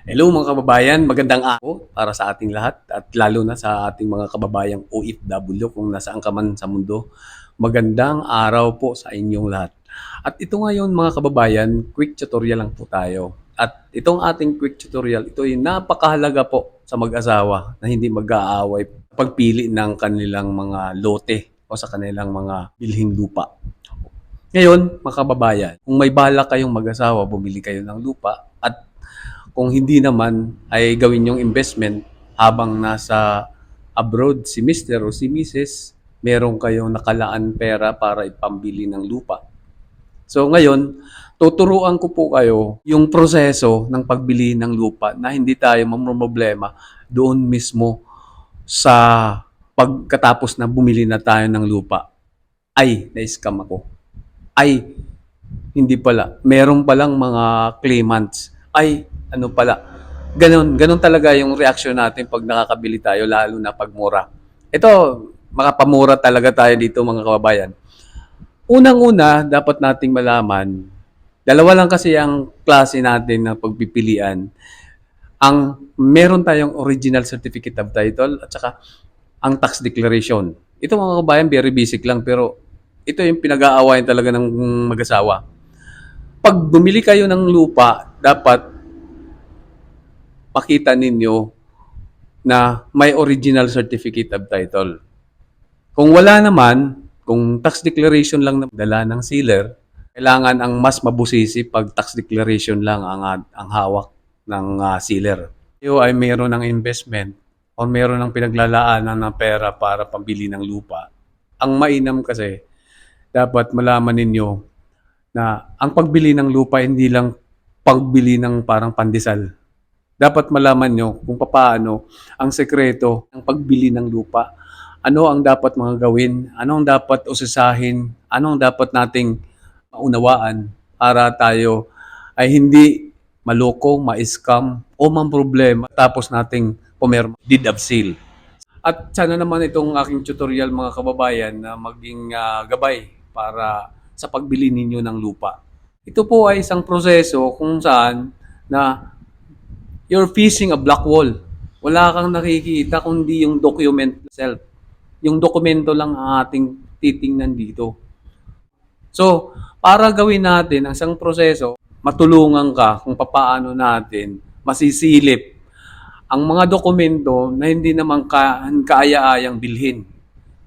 Hello mga kababayan, magandang araw para sa ating lahat at lalo na sa ating mga kababayang OFW kung nasaan ka man sa mundo. Magandang araw po sa inyong lahat. At ito ngayon mga kababayan, quick tutorial lang po tayo. At itong ating quick tutorial, ito ay napakahalaga po sa mag-asawa na hindi mag-aaway pagpili ng kanilang mga lote o sa kanilang mga bilhing lupa. Ngayon, mga kababayan, kung may balak kayong mag-asawa, bumili kayo ng lupa at kung hindi naman ay gawin yung investment habang nasa abroad si Mr. o si Mrs. Meron kayong nakalaan pera para ipambili ng lupa. So ngayon, tuturuan ko po kayo yung proseso ng pagbili ng lupa na hindi tayo mamroblema doon mismo sa pagkatapos na bumili na tayo ng lupa. Ay, na-scam ako. Ay, hindi pala. Meron palang mga claimants. Ay, ano pala. Ganon talaga yung reaction natin pag nakakabili tayo, lalo na pag mura. Ito, makapamura talaga tayo dito mga kababayan. Unang-una, dapat nating malaman, dalawa lang kasi ang klase natin ng pagpipilian. Ang meron tayong original certificate of title at saka ang tax declaration. Ito mga kababayan, very basic lang pero ito yung pinag-aawayan talaga ng mag-asawa. Pag bumili kayo ng lupa, dapat makita ninyo na may original certificate of title. Kung wala naman, kung tax declaration lang na dala ng sealer, kailangan ang mas mabusisi pag tax declaration lang ang hawak ng sealer. Kayo ay mayroon ng investment o mayroon ng pinaglalaanan ng pera para pambili ng lupa. Ang mainam kasi, dapat malaman ninyo na ang pagbili ng lupa hindi lang pagbili ng parang pandesal. Dapat malaman nyo kung paano ang sekreto ng pagbili ng lupa. Ano ang dapat mga gawin, ano ang dapat usisahin, ano ang dapat nating maunawaan para tayo ay hindi maloko, ma-scam o mamproblema tapos nating pumirma deed of sale. At sana naman itong aking tutorial mga kababayan na maging gabay para sa pagbili ninyo ng lupa. Ito po ay isang proseso kung saan na you're facing a black wall. Wala kang nakikita kundi yung document itself. Yung dokumento lang ang ating titingnan dito. So, para gawin natin ang isang proseso, matulungan ka kung paano natin masisilip ang mga dokumento na hindi naman kaaya-ayang bilhin.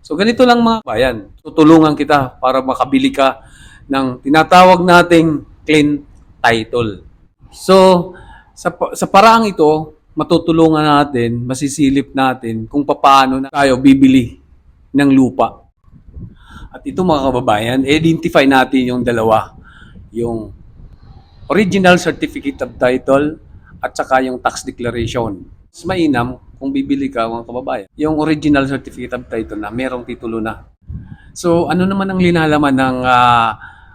So, ganito lang mga bayan. Tutulungan kita para makabili ka ng tinatawag nating clean title. So, sa paraang ito, matutulungan natin, masisilip natin kung paano na tayo bibili ng lupa. At ito mga kababayan, identify natin yung dalawa. Yung original certificate of title at saka yung tax declaration. Mas mainam kung bibili ka mga kababayan, yung original certificate of title na merong titulo na. So ano naman ang linalaman ng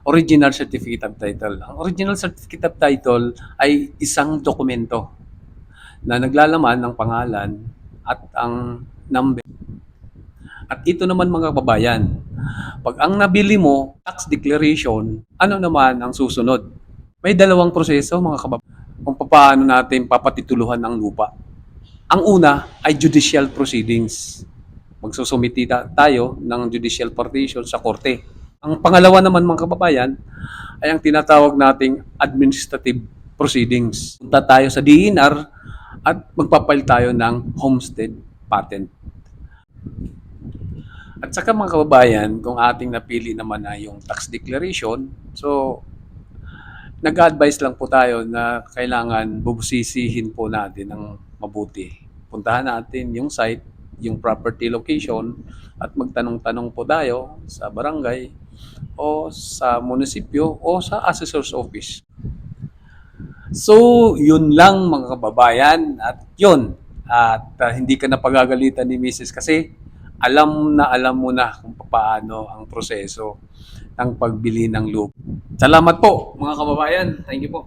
original certificate of title? Ang original certificate of title ay isang dokumento na naglalaman ng pangalan at ang number. At ito naman mga kababayan, pag ang nabili mo, tax declaration, ano naman ang susunod? May dalawang proseso mga kababayan kung paano natin papatituluhan ang lupa. Ang una ay judicial proceedings. Magsusumiti tayo ng judicial partition sa korte. Ang pangalawa naman mga kababayan ay ang tinatawag nating administrative proceedings. Punta tayo sa DENR at magpapile tayo ng homestead patent. At saka mga kababayan, kung ating napili naman ay yung tax declaration, so nag-advise lang po tayo na kailangan bubusisihin po natin ng mabuti. Puntahan natin yung site, yung property location at magtanong-tanong po tayo sa barangay o sa munisipyo o sa assessor's office. So, yun lang mga kababayan at yun. At hindi ka na pagagalitan ni Mrs. kasi alam mo na kung paano ang proseso ng pagbili ng lupa. Salamat po mga kababayan. Thank you po.